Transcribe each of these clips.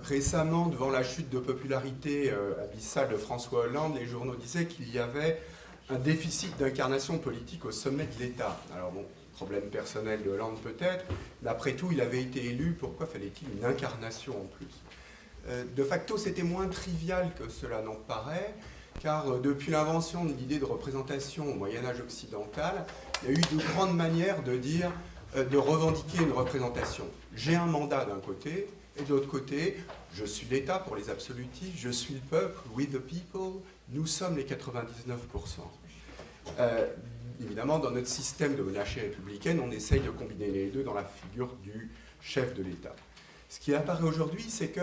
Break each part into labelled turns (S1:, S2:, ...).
S1: Récemment, devant la chute de popularité abyssale de François Hollande, les journaux disaient qu'il y avait un déficit d'incarnation politique au sommet de l'État. Alors bon, problème personnel de Hollande peut-être, mais après tout, il avait été élu, pourquoi fallait-il une incarnation en plus? De facto, c'était moins trivial que cela n'en paraît, car depuis l'invention de l'idée de représentation au Moyen-Âge occidental, il y a eu de grandes manières de dire, de revendiquer une représentation. J'ai un mandat d'un côté, et de l'autre côté, je suis l'État pour les absolutistes, je suis le peuple, we the people, nous sommes les 99%. Évidemment, dans notre système de monarchie républicaine, on essaye de combiner les deux dans la figure du chef de l'État. Ce qui apparaît aujourd'hui, c'est que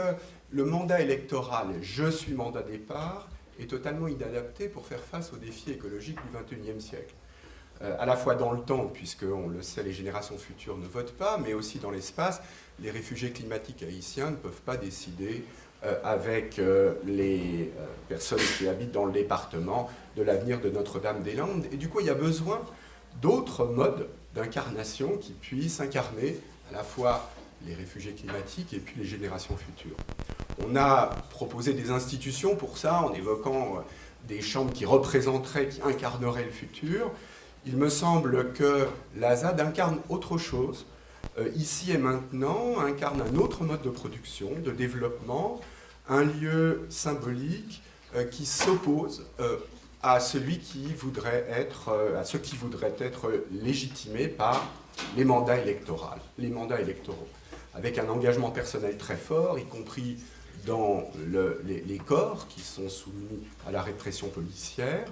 S1: le mandat électoral, je suis mandat départ, est totalement inadapté pour faire face aux défis écologiques du XXIe siècle. À la fois dans le temps, puisque on le sait, les générations futures ne votent pas, mais aussi dans l'espace, les réfugiés climatiques haïtiens ne peuvent pas décider avec les personnes qui habitent dans le département de l'avenir de Notre-Dame-des-Landes. Et du coup, il y a besoin d'autres modes d'incarnation qui puissent incarner à la fois les réfugiés climatiques et puis les générations futures. On a proposé des institutions pour ça, en évoquant des chambres qui représenteraient, qui incarneraient le futur. Il me semble que la ZAD incarne autre chose, ici et maintenant, incarne un autre mode de production, de développement, un lieu symbolique qui s'oppose à celui qui voudrait être, à ceux qui voudraient être légitimés par les mandats électoraux, avec un engagement personnel très fort, y compris dans les corps qui sont soumis à la répression policière.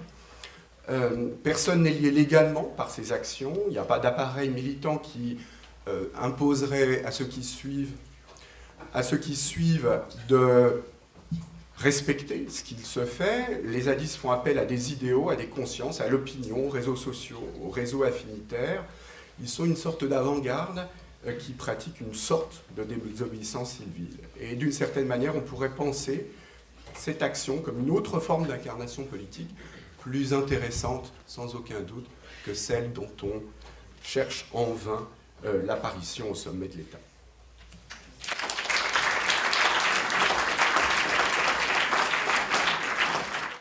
S1: Personne n'est lié légalement par ces actions. Il n'y a pas d'appareil militant qui imposerait à ceux qui suivent de respecter ce qu'il se fait. Les zadistes font appel à des idéaux, à des consciences, à l'opinion, aux réseaux sociaux, aux réseaux affinitaires. Ils sont une sorte d'avant-garde qui pratique une sorte de désobéissance civile. Et d'une certaine manière, on pourrait penser cette action comme une autre forme d'incarnation politique, plus intéressante, sans aucun doute, que celle dont on cherche en vain l'apparition au sommet de l'État.